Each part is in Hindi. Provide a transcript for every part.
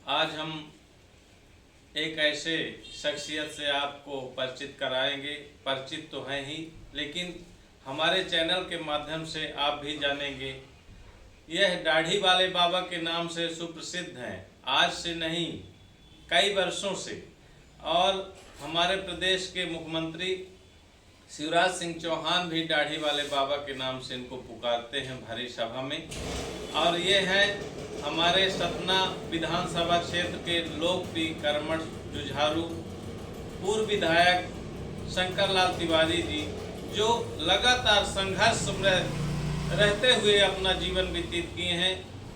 आज हम एक ऐसे शख्सियत से आपको परिचित कराएंगे। परिचित तो हैं ही, लेकिन हमारे चैनल के माध्यम से आप भी जानेंगे। यह दाढ़ी वाले बाबा के नाम से सुप्रसिद्ध हैं, आज से नहीं कई वर्षों से। और हमारे प्रदेश के मुख्यमंत्री शिवराज सिंह चौहान भी दाढ़ी वाले बाबा के नाम से इनको पुकारते हैं भरी सभा में। और ये हैं हमारे सतना विधानसभा क्षेत्र के लोकप्रिय कर्मठ जुझारू पूर्व विधायक शंकर लाल तिवारी जी, जो लगातार संघर्ष में रहते हुए अपना जीवन व्यतीत किए हैं।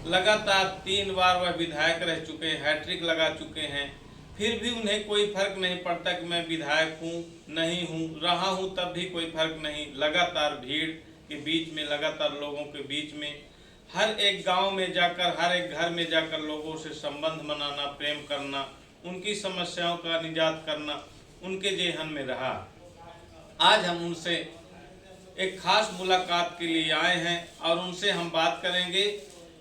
लगातार 3 बार वह विधायक रह चुके हैं, हैट्रिक लगा चुके हैं। फिर भी उन्हें कोई फर्क नहीं पड़ता कि मैं विधायक हूँ नहीं हूँ, रहा हूँ तब भी कोई फर्क नहीं। लगातार भीड़ के बीच में, लगातार लोगों के बीच में, हर एक गांव में जाकर, हर एक घर में जाकर लोगों से संबंध बनाना, प्रेम करना, उनकी समस्याओं का निजात करना उनके जेहन में रहा। आज हम उनसे एक खास मुलाकात के लिए आए हैं और उनसे हम बात करेंगे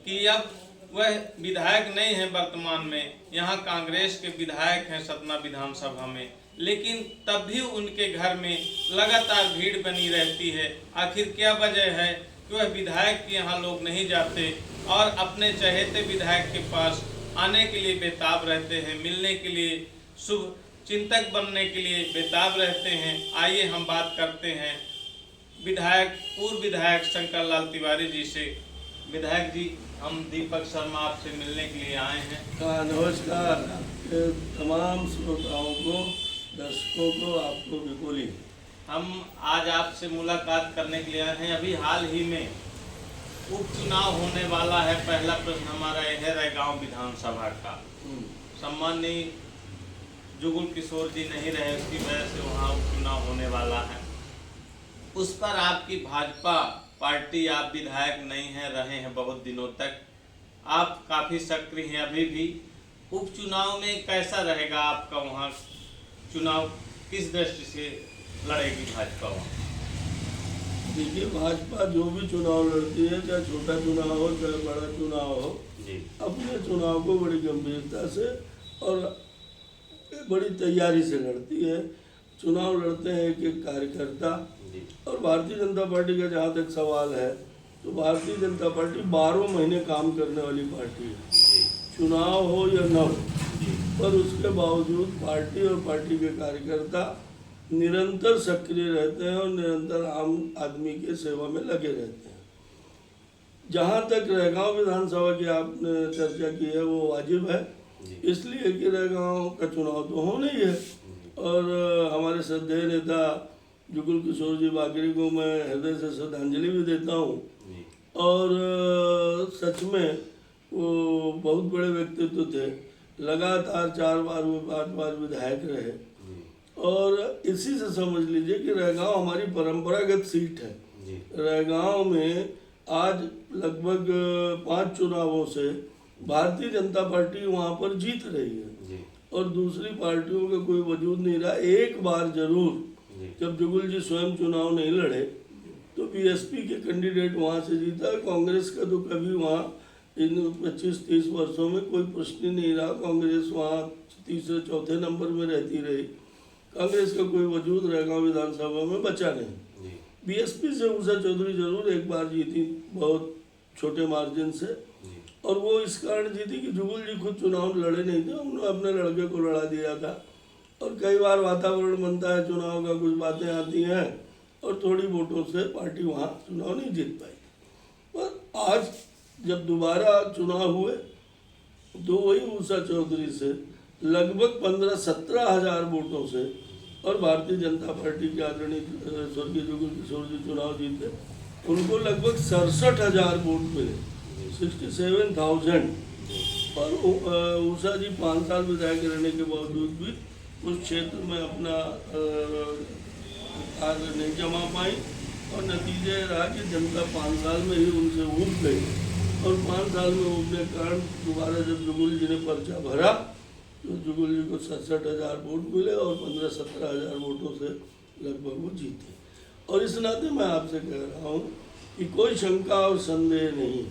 कि अब वह विधायक नहीं है वर्तमान में, यहाँ कांग्रेस के विधायक हैं सतना विधानसभा में, लेकिन तब भी उनके घर में लगातार भीड़ बनी रहती है। आखिर क्या वजह है कि वह विधायक के यहाँ लोग नहीं जाते और अपने चहेते विधायक के पास आने के लिए बेताब रहते हैं, मिलने के लिए, शुभ चिंतक बनने के लिए बेताब रहते हैं। आइए हम बात करते हैं पूर्व विधायक शंकर लाल तिवारी जी से। विधायक जी, हम दीपक शर्मा आपसे मिलने के लिए आए हैं। नमस्कार आपके तमाम श्रोताओं को, दर्शकों को, आपको भी बोलिए। हम आज आपसे मुलाकात करने के लिए आए हैं। अभी हाल ही में उपचुनाव होने वाला है। पहला प्रश्न हमारा यह है गांव विधानसभा का। सम्माननीय जुगुल किशोर जी नहीं रहे, उसकी वजह से वहाँ उपचुनाव होने वाला है। उस पर आपकी भाजपा पार्टी, आप विधायक नहीं हैं, रहे हैं बहुत दिनों तक, आप काफ़ी सक्रिय हैं अभी भी। उपचुनाव में कैसा रहेगा आपका वहाँ चुनाव, किस दृष्टि से लड़ेगी भाजपा वहाँ? देखिए, भाजपा जो भी चुनाव लड़ती है, चाहे छोटा चुनाव हो चाहे बड़ा चुनाव हो, अपने चुनाव को बड़ी गंभीरता से और बड़ी तैयारी से लड़ती है। चुनाव लड़ते हैं एक एक कार्यकर्ता। और भारतीय जनता पार्टी का जहाँ तक सवाल है, तो भारतीय जनता पार्टी 12 महीने काम करने वाली पार्टी है। चुनाव हो या न हो, पर उसके बावजूद पार्टी और पार्टी के कार्यकर्ता निरंतर सक्रिय रहते हैं और निरंतर आम आदमी के सेवा में लगे रहते हैं। जहाँ तक रहगांव विधानसभा की आपने चर्चा की है, वो वाजिब है, इसलिए कि रहगांव का चुनाव तो होना ही है। और हमारे श्रद्धेय नेता जुगुल किशोर जी बाकरी को मैं हृदय से श्रद्धांजलि भी देता हूँ। और सच में वो बहुत बड़े व्यक्तित्व थे, लगातार 4 बार वो 5 बार विधायक रहे। और इसी से समझ लीजिए कि रहगांव हमारी परंपरागत सीट है। रहगांव में आज लगभग 5 चुनावों से भारतीय जनता पार्टी वहाँ पर जीत रही है और दूसरी पार्टियों का कोई वजूद नहीं रहा। एक बार जरूर जब जुगुल जी स्वयं चुनाव नहीं लड़े तो बीएसपी के कैंडिडेट वहाँ से जीता। कांग्रेस का तो कभी वहाँ इन 25-30 वर्षों में कोई प्रश्न ही नहीं रहा। कांग्रेस वहाँ तीसरे चौथे नंबर में रहती रही। कांग्रेस का कोई वजूद रहगांव विधानसभा में बचा नहीं। बीएसपी से उषा चौधरी जरूर एक बार जीती, बहुत छोटे मार्जिन से, और वो इस कारण जीती कि जुगुल जी खुद चुनाव लड़े नहीं थे, उन्होंने अपने लड़के को लड़ा दिया था। और कई बार वातावरण बनता है चुनाव का, कुछ बातें आती हैं और थोड़ी वोटों से पार्टी वहाँ चुनाव नहीं जीत पाई। पर आज जब दोबारा चुनाव हुए तो वही उषा चौधरी से लगभग 15-17 हज़ार वोटों से, और भारतीय जनता पार्टी के आदरणीय स्वर्गीय जुगुल किशोर जी चुनाव जीते, उनको लगभग 67,000 वोट मिले, 67,000। और उषा जी 5 साल विधायक रहने के बावजूद भी उस क्षेत्र में अपना कार्य नहीं जमा पाई। और नतीजे रहा कि जनता 5 साल में ही उनसे ऊब गई। और 5 साल में ऊबने के कारण दोबारा जब जुगुल जी ने पर्चा भरा तो जुगुल जी को 67,000 वोट मिले और 15-17 हज़ार वोटों से लगभग वो जीते। और इस नाते मैं आपसे कह रहा हूँ कि कोई शंका और संदेह नहीं,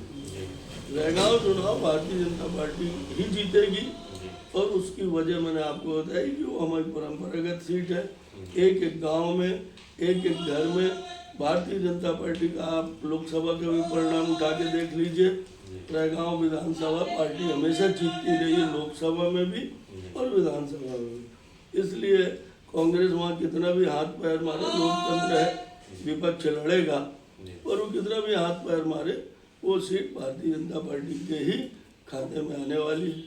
रहगांव चुनाव भारतीय जनता पार्टी ही जीतेगी। और उसकी वजह मैंने आपको बताई कि वो हमारी परंपरागत सीट है। एक एक गांव में, एक एक घर में भारतीय जनता पार्टी का आप लोकसभा के भी परिणाम उठा के देख लीजिए। रैगांव विधानसभा पार्टी हमेशा जीतती रही है, लोकसभा में भी और विधानसभा में भी। इसलिए कांग्रेस वहाँ कितना भी हाथ पैर मारे, लोकतंत्र है, विपक्ष लड़ेगा, और वो कितना भी हाथ पैर मारे वो सीट भारतीय जनता पार्टी के ही खाते में आने वाली है।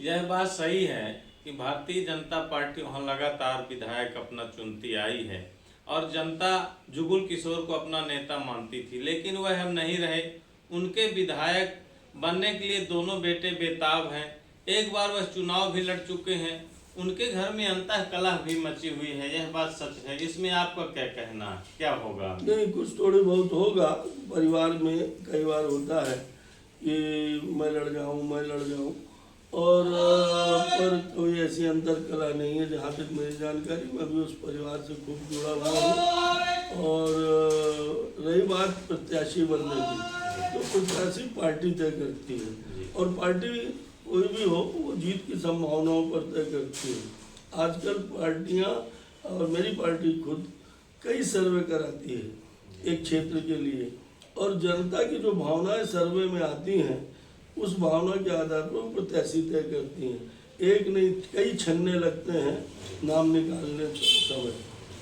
यह बात सही है कि भारतीय जनता पार्टी वहाँ लगातार विधायक अपना चुनती आई है और जनता जुगुल किशोर को अपना नेता मानती थी, लेकिन वह हम नहीं रहे। उनके विधायक बनने के लिए दोनों बेटे बेताब हैं। एक बार वह चुनाव भी लड़ चुके हैं। उनके घर में अंतः कलह भी मची हुई है, यह बात सच है। इसमें आपका क्या कहना है, क्या होगा? नहीं, कुछ थोड़ी बहुत होगा। परिवार में कई बार होता है कि मैं लड़ जाऊं, और पर कोई ऐसी अंतर कला नहीं है जहाँ तक मेरी जानकारी। मैं भी उस परिवार से खूब जुड़ा हुआ हूँ। और रही बात प्रत्याशी बनने की, तो प्रत्याशी पार्टी तय करती है, और पार्टी कोई भी हो वो जीत की संभावनाओं पर तय करती है। आजकल पार्टियां और मेरी पार्टी खुद कई सर्वे कराती है एक क्षेत्र के लिए, और जनता की जो भावनाएं सर्वे में आती हैं उस भावना के आधार पर वो प्रत्याशी तय करती हैं। एक नहीं कई छन्ने लगते हैं नाम निकालने समय,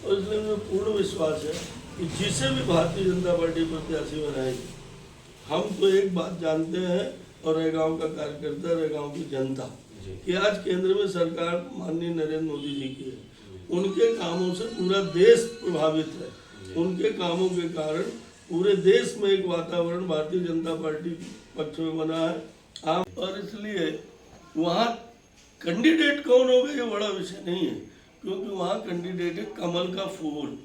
और इसलिए मुझे पूर्ण विश्वास है कि जिसे भी भारतीय जनता पार्टी प्रत्याशी बनाएगी, हम तो एक बात जानते हैं, और रैगांव का कार्यकर्ता, रैगांव की जनता, कि आज केंद्र में सरकार माननीय नरेंद्र मोदी जी की है। उनके कामों से पूरा देश प्रभावित है। उनके कामों के कारण पूरे देश में एक वातावरण भारतीय जनता पार्टी पक्ष में बना है। आप और इसलिए वहाँ कैंडिडेट कौन होगा ये बड़ा विषय नहीं है, क्योंकि वहाँ कैंडिडेट है कमल का फूल,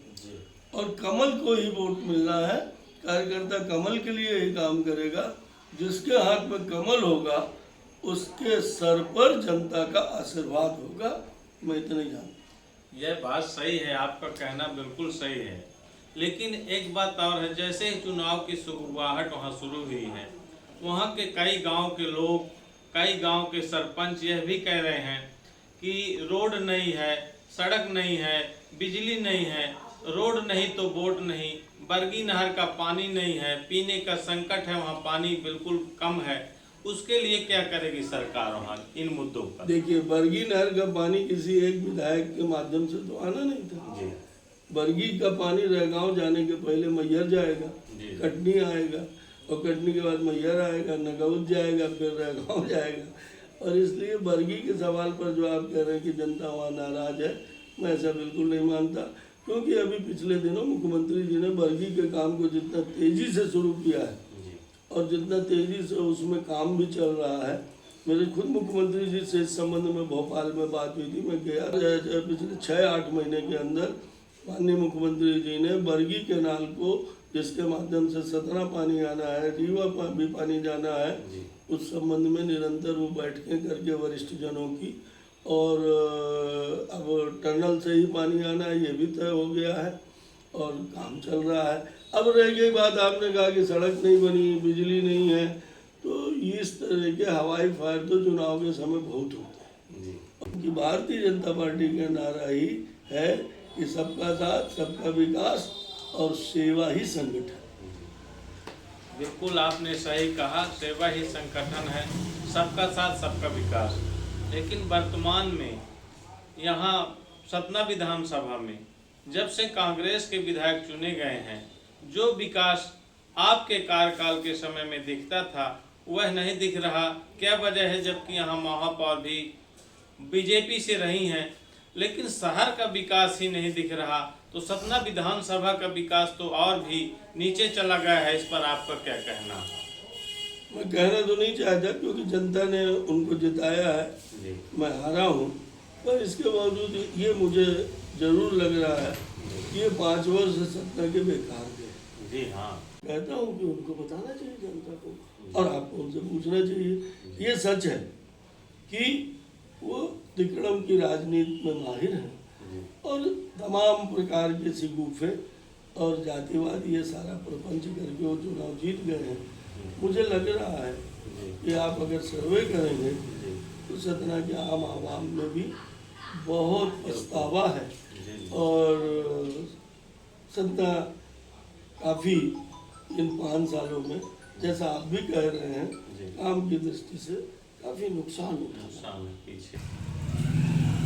और कमल को ही वोट मिलना है। कार्यकर्ता कमल के लिए ही काम करेगा। जिसके हाथ में कमल होगा उसके सर पर जनता का आशीर्वाद होगा। मैं इतना ही जानता। यह बात सही है, आपका कहना बिल्कुल सही है, लेकिन एक बात और है। जैसे ही चुनाव की शुरुआत वहाँ शुरू हुई है, वहाँ के कई गांव के लोग, कई गांव के सरपंच यह भी कह रहे हैं कि रोड नहीं है, सड़क नहीं है, बिजली नहीं है, रोड नहीं तो वोट नहीं, बरगी नहर का पानी नहीं है, पीने का संकट है, वहाँ पानी बिल्कुल कम है। उसके लिए क्या करेगी सरकार वहाँ इन मुद्दों पर? देखिए, बरगी नहर का पानी किसी एक विधायक के माध्यम से तो आना नहीं था। बरगी का पानी रैगांव जाने के पहले मैहर जाएगा, कटनी आएगा, और कटनी के बाद मैहर आएगा, नगौद जाएगा, फिर रैगांव जाएगा। और इसलिए बरगी के सवाल पर जो आप कह रहे हैं कि जनता वहाँ नाराज है, मैं ऐसा बिल्कुल नहीं मानता। क्योंकि अभी पिछले दिनों मुख्यमंत्री जी ने बरगी के काम को जितना तेजी से शुरू किया है, और जितना तेजी से उसमें काम भी चल रहा है, मेरे खुद मुख्यमंत्री जी से इस संबंध में भोपाल में बात हुई थी। मैं गया, पिछले 6-8 महीने के अंदर माननीय मुख्यमंत्री जी ने बरगी कैनाल को, जिसके माध्यम से सतना पानी आना है, रीवा भी पानी जाना है, उस संबंध में निरंतर वो बैठकें करके वरिष्ठ जनों की, और अब टनल से ही पानी आना है ये भी तय हो गया है, और काम चल रहा है। अब रह गई बात, आपने कहा कि सड़क नहीं बनी, बिजली नहीं है, तो इस तरह के हवाई फायर तो चुनाव के समय बहुत होते हैं। कि भारतीय जनता पार्टी का नारा ही है कि सबका साथ, सबका विकास और सेवा ही संगठन। बिल्कुल आपने सही कहा, सेवा ही संगठन है, सबका साथ सबका विकास। लेकिन वर्तमान में यहाँ सतना विधानसभा में जब से कांग्रेस के विधायक चुने गए हैं, जो विकास आपके कार्यकाल के समय में दिखता था वह नहीं दिख रहा। क्या वजह है, जबकि यहाँ महापौर भी बीजेपी से रही हैं, लेकिन शहर का विकास ही नहीं दिख रहा। तो सतना विधानसभा का विकास तो और भी नीचे चला गया है। इस पर आपका क्या कहना? मैं कहना तो नहीं चाहता, क्योंकि जनता ने उनको जिताया है, मैं हारा हूँ, पर इसके बावजूद ये मुझे जरूर लग रहा है कि ये 5 वर्ष सतना के बेकार गए। जी हाँ, कहता हूँ कि उनको बताना चाहिए जनता को, और आपको उनसे पूछना चाहिए। ये सच है कि वो तिकड़म की राजनीति में माहिर हैं, और तमाम प्रकार के सिगुफे और जातिवाद ये सारा प्रपंच करके वो चुनाव जीत गए हैं। मुझे लग रहा है कि आप अगर सर्वे करेंगे तो सतना के आम आवाम में भी बहुत पछतावा है। और सतना काफ़ी इन 5 सालों में, जैसा आप भी कह रहे हैं, काम की दृष्टि से काफ़ी नुकसान है पीछे।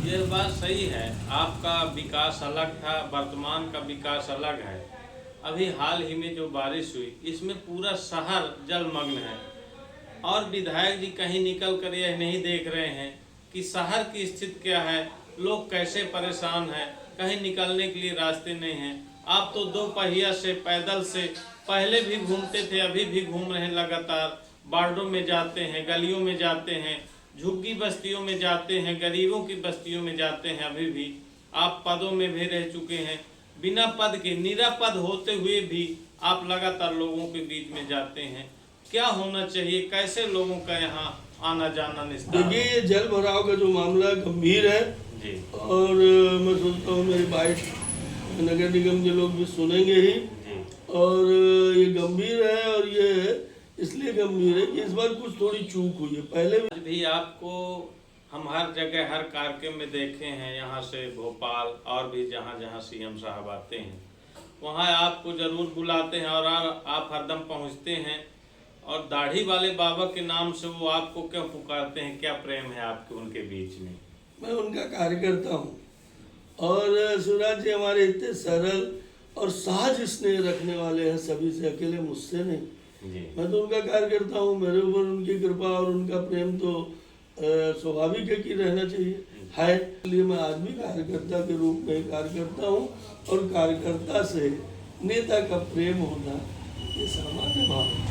ये बात सही है, आपका विकास अलग था, वर्तमान का विकास अलग है। अभी हाल ही में जो बारिश हुई, इसमें पूरा शहर जलमग्न है और विधायक जी कहीं निकल कर यह नहीं देख रहे हैं कि शहर की स्थिति क्या है, लोग कैसे परेशान हैं, कहीं निकलने के लिए रास्ते नहीं हैं। आप तो 2 पहिया से, पैदल से पहले भी घूमते थे, अभी भी घूम रहे हैं लगातार। वार्डों में जाते हैं, गलियों में जाते हैं, झुग्गी बस्तियों में जाते हैं, गरीबों की बस्तियों में जाते हैं। अभी भी आप पदों में भी रह चुके हैं, बिना पद के, निरापद होते हुए भी आप लगातार लोगों के बीच में जाते हैं। क्या होना चाहिए, कैसे लोगों का यहाँ आना जाना निस्तार? देखिए, ये जल भराव का जो मामला गंभीर है जी। और मैं सोचता हूँ मेरी बात नगर निगम के लोग भी सुनेंगे ही। और ये गंभीर है, और ये इसलिए गंभीर है कि इस बार कुछ थोड़ी चूक हुई है। पहले भी आपको हम हर जगह, हर कार्यक्रम में देखे हैं, यहाँ से भोपाल और भी जहाँ जहाँ सीएम साहब आते हैं वहाँ आपको ज़रूर बुलाते हैं और आप हरदम पहुँचते हैं। और दाढ़ी वाले बाबा के नाम से वो आपको क्यों पुकारते हैं, क्या प्रेम है आपके उनके बीच में? मैं उनका कार्यकर्ता हूँ और शिवराज जी हमारे इतने सरल और सहज स्नेह रखने वाले हैं सभी से, अकेले मुझसे नहीं। मैं तो उनका कार्यकर्ता हूँ, मेरे ऊपर उनकी कृपा और उनका प्रेम तो स्वाभाविक है कि रहना चाहिए है। इसलिए मैं आज भी कार्यकर्ता के रूप में कार्य करता हूँ और कार्यकर्ता से नेता का प्रेम होना ये सामान्य भाव है।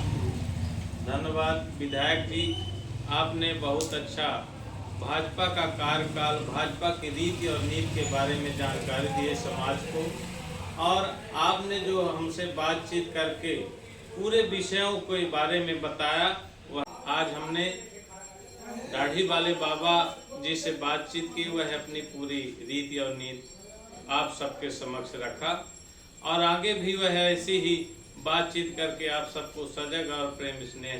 धन्यवाद विधायक जी, आपने बहुत अच्छा भाजपा का कार्यकाल, भाजपा की रीति और नीति के बारे में जानकारी दी है समाज को। और आपने जो हमसे बातचीत करके पूरे विषयों के बारे में बताया, वह आज हमने दाढ़ी वाले बाबा जी से बातचीत की, वह अपनी पूरी रीति और नीति आप सबके समक्ष रखा और आगे भी वह ऐसी ही बातचीत करके आप सबको सजग और प्रेम स्नेह